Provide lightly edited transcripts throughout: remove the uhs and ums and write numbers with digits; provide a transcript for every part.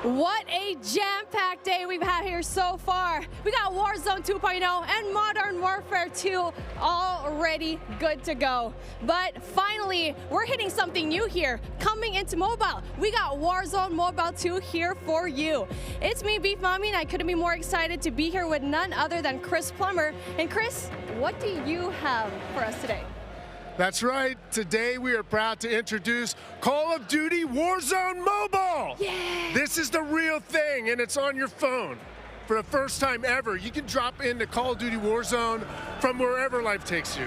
What a jam-packed day we've had here so far. We got Warzone 2.0 and Modern Warfare 2 already good to go. But finally, we're hitting something new here, coming into mobile. We got Warzone Mobile 2 here for you. It's me, Beef Mommy, and I couldn't be more excited to be here with none other than Chris Plummer. And Chris, what do you have for us today? That's right. Today we are proud to introduce Call of Duty Warzone Mobile. Yeah. This is the real thing, and it's on your phone. For the first time ever, you can drop into Call of Duty Warzone from wherever life takes you.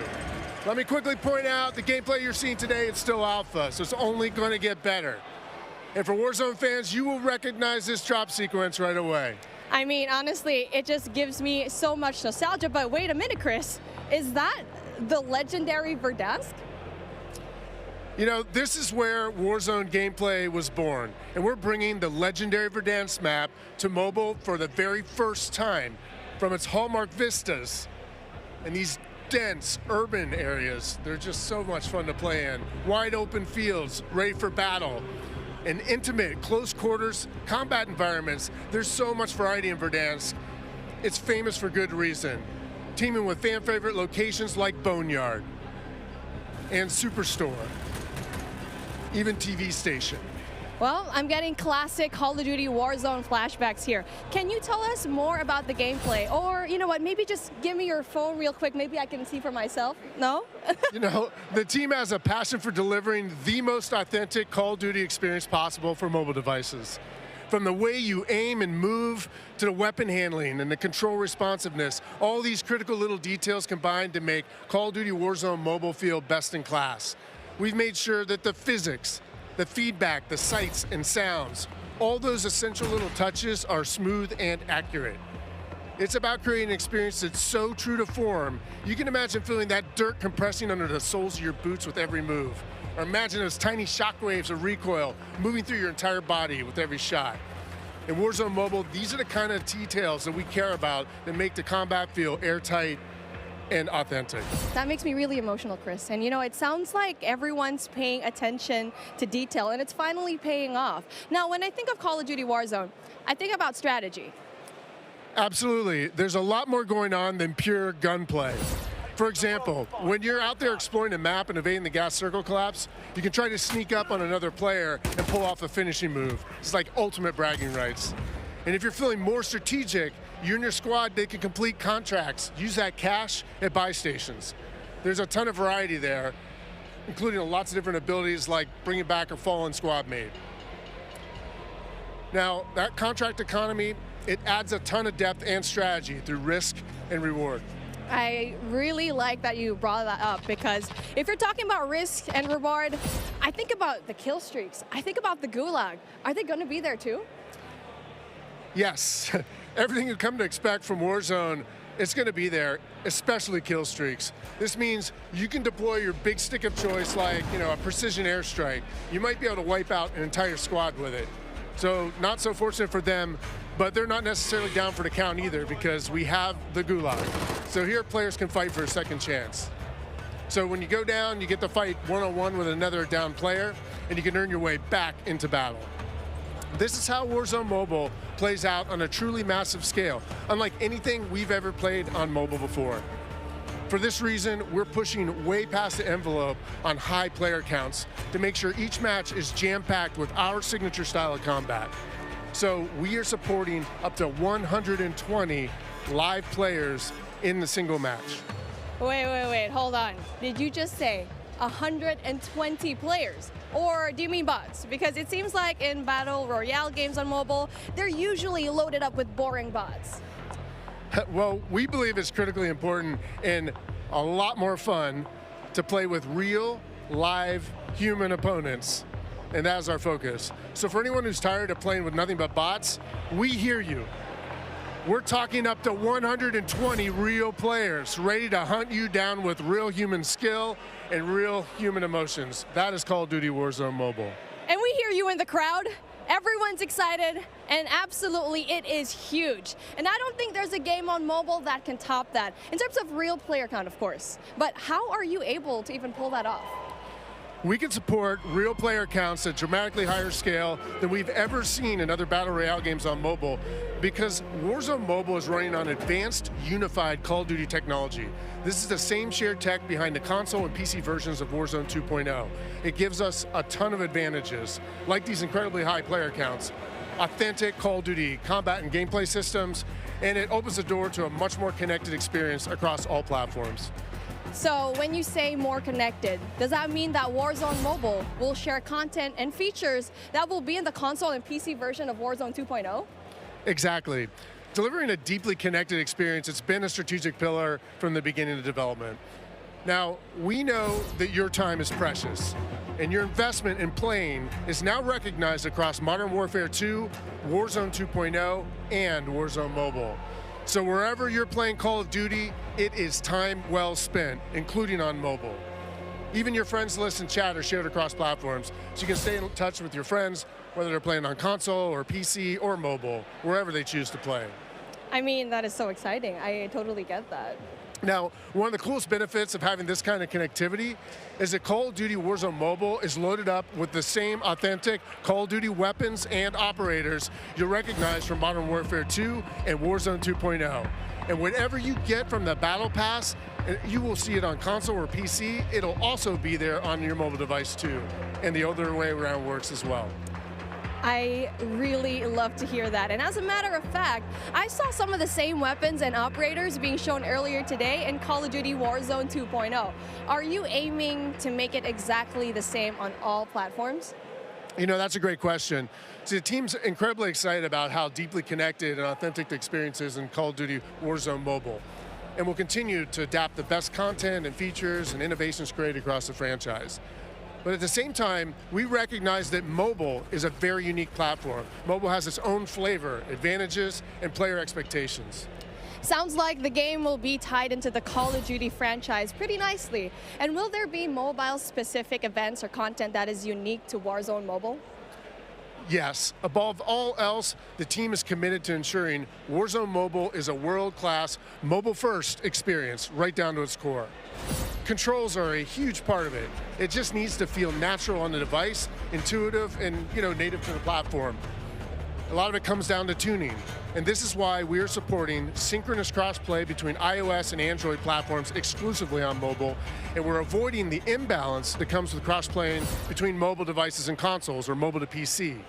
Let me quickly point out the gameplay you're seeing today is still alpha, so it's only going to get better. And for Warzone fans, you will recognize this drop sequence right away. I mean, honestly, it just gives me so much nostalgia. But wait a minute, Chris. Is that the legendary Verdansk? You know, this is where Warzone gameplay was born, and we're bringing the legendary Verdansk map to mobile for the very first time. From its hallmark vistas and these dense urban areas, they're just so much fun to play in. Wide open fields, ready for battle, and intimate, close quarters combat environments. There's so much variety in Verdansk. It's famous for good reason. Teaming with fan favorite locations like Boneyard and Superstore, even TV station. Well, I'm getting classic Call of Duty Warzone flashbacks here. Can you tell us more about the gameplay? Or, you know what, maybe just give me your phone real quick. Maybe I can see for myself. No? You know, the team has a passion for delivering the most authentic Call of Duty experience possible for mobile devices. From the way you aim and move to the weapon handling and the control responsiveness, all these critical little details combined to make Call of Duty Warzone Mobile feel best in class. We've made sure that the physics, the feedback, the sights and sounds, all those essential little touches are smooth and accurate. It's about creating an experience that's so true to form, you can imagine feeling that dirt compressing under the soles of your boots with every move. Or imagine those tiny shockwaves of recoil moving through your entire body with every shot. In Warzone Mobile, these are the kind of details that we care about that make the combat feel airtight and authentic. That makes me really emotional, Chris. And you know, it sounds like everyone's paying attention to detail, and it's finally paying off. Now, when I think of Call of Duty Warzone, I think about strategy. Absolutely. There's a lot more going on than pure gunplay. For example, when you're out there exploring the map and evading the gas circle collapse, you can try to sneak up on another player and pull off a finishing move. It's like ultimate bragging rights. And if you're feeling more strategic, you and your squad, they can complete contracts, use that cash at buy stations. There's a ton of variety there, including lots of different abilities like bringing back a fallen squad mate. Now, that contract economy, it adds a ton of depth and strategy through risk and reward. I really like that you brought that up, because if you're talking about risk and reward, I think about the kill streaks. I think about the gulag. Are they going to be there too? Yes. Everything you come to expect from Warzone, it's going to be there, especially kill streaks. This means you can deploy your big stick of choice like, you know, a precision airstrike. You might be able to wipe out an entire squad with it. So not so fortunate for them, but they're not necessarily down for the count either, because we have the gulag. So here players can fight for a second chance. So when you go down, you get to fight one-on-one with another down player, and you can earn your way back into battle. This is how Warzone Mobile plays out on a truly massive scale, unlike anything we've ever played on mobile before. For this reason, we're pushing way past the envelope on high player counts to make sure each match is jam-packed with our signature style of combat. So we are supporting up to 120 live players in the single match. Wait, hold on. Did you just say 120 players? Or do you mean bots? Because it seems like in Battle Royale games on mobile, they're usually loaded up with boring bots. Well, we believe it's critically important and a lot more fun to play with real, live, human opponents. And that is our focus. So for anyone who's tired of playing with nothing but bots, we hear you. We're talking up to 120 real players ready to hunt you down with real human skill and real human emotions. That is Call of Duty Warzone Mobile. And we hear you in the crowd. Everyone's excited, and absolutely it is huge. And I don't think there's a game on mobile that can top that, in terms of real player count, of course. But how are you able to even pull that off? We can support real player counts at dramatically higher scale than we've ever seen in other Battle Royale games on mobile because Warzone Mobile is running on advanced, unified Call of Duty technology. This is the same shared tech behind the console and PC versions of Warzone 2.0. It gives us a ton of advantages, like these incredibly high player counts, authentic Call of Duty combat and gameplay systems, and it opens the door to a much more connected experience across all platforms. So when you say more connected, does that mean that Warzone Mobile will share content and features that will be in the console and PC version of Warzone 2.0? Exactly. Delivering a deeply connected experience, it's been a strategic pillar from the beginning of development. Now, we know that your time is precious, and your investment in playing is now recognized across Modern Warfare 2, Warzone 2.0, and Warzone Mobile. So wherever you're playing Call of Duty, it is time well spent, including on mobile. Even your friends list and chat are shared across platforms, so you can stay in touch with your friends, whether they're playing on console or PC or mobile, wherever they choose to play. I mean, that is so exciting. I totally get that. Now, one of the coolest benefits of having this kind of connectivity is that Call of Duty Warzone Mobile is loaded up with the same authentic Call of Duty weapons and operators you'll recognize from Modern Warfare 2 and Warzone 2.0. And whatever you get from the Battle Pass, you will see it on console or PC. It'll also be there on your mobile device too. And the other way around works as well. I really love to hear that. And as a matter of fact, I saw some of the same weapons and operators being shown earlier today in Call of Duty Warzone 2.0. Are you aiming to make it exactly the same on all platforms? You know, that's a great question. See, the team's incredibly excited about how deeply connected and authentic the experience is in Call of Duty Warzone Mobile. And we'll continue to adapt the best content and features and innovations created across the franchise. But at the same time, we recognize that mobile is a very unique platform. Mobile has its own flavor, advantages, and player expectations. Sounds like the game will be tied into the Call of Duty franchise pretty nicely. And will there be mobile-specific events or content that is unique to Warzone Mobile? Yes. Above all else, the team is committed to ensuring Warzone Mobile is a world-class, mobile-first experience right down to its core. Controls are a huge part of it. It just needs to feel natural on the device, intuitive, and native to the platform. A lot of it comes down to tuning, and this is why we are supporting synchronous crossplay between iOS and Android platforms exclusively on mobile, and we're avoiding the imbalance that comes with crossplaying between mobile devices and consoles, or mobile to PC.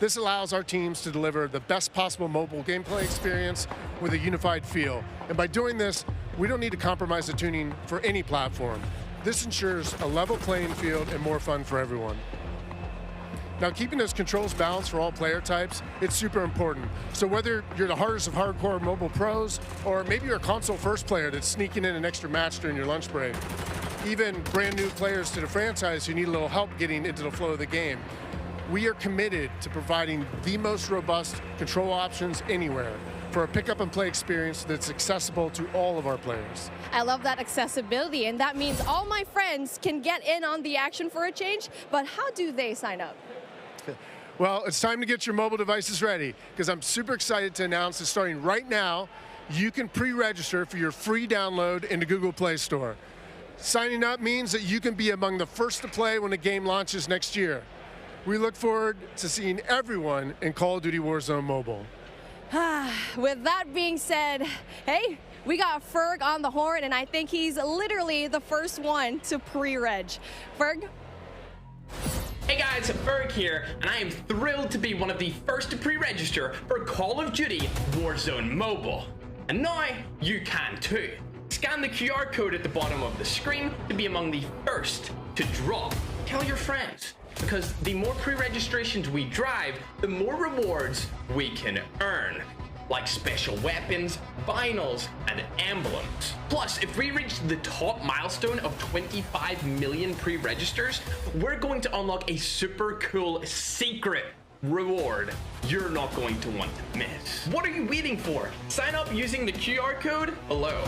This allows our teams to deliver the best possible mobile gameplay experience with a unified feel. And by doing this, we don't need to compromise the tuning for any platform. This ensures a level playing field and more fun for everyone. Now, keeping those controls balanced for all player types, it's super important. So whether you're the hardest of hardcore mobile pros, or maybe you're a console first player that's sneaking in an extra match during your lunch break, even brand new players to the franchise who need a little help getting into the flow of the game, we are committed to providing the most robust control options anywhere for a pick-up and play experience that's accessible to all of our players. I love that accessibility, and that means all my friends can get in on the action for a change, but how do they sign up? Well, it's time to get your mobile devices ready, because I'm super excited to announce that starting right now, you can pre-register for your free download in the Google Play Store. Signing up means that you can be among the first to play when the game launches next year. We look forward to seeing everyone in Call of Duty Warzone Mobile. With that being said, hey, we got Ferg on the horn, and I think he's literally the first one to pre-reg. Ferg? Hey guys, Ferg here, and I am thrilled to be one of the first to pre-register for Call of Duty Warzone Mobile. And now, you can too. Scan the QR code at the bottom of the screen to be among the first to drop. Tell your friends, because the more pre-registrations we drive, the more rewards we can earn, like special weapons, vinyls, and emblems. Plus, if we reach the top milestone of 25 million pre-registers, we're going to unlock a super cool secret reward you're not going to want to miss. What are you waiting for? Sign up using the QR code below.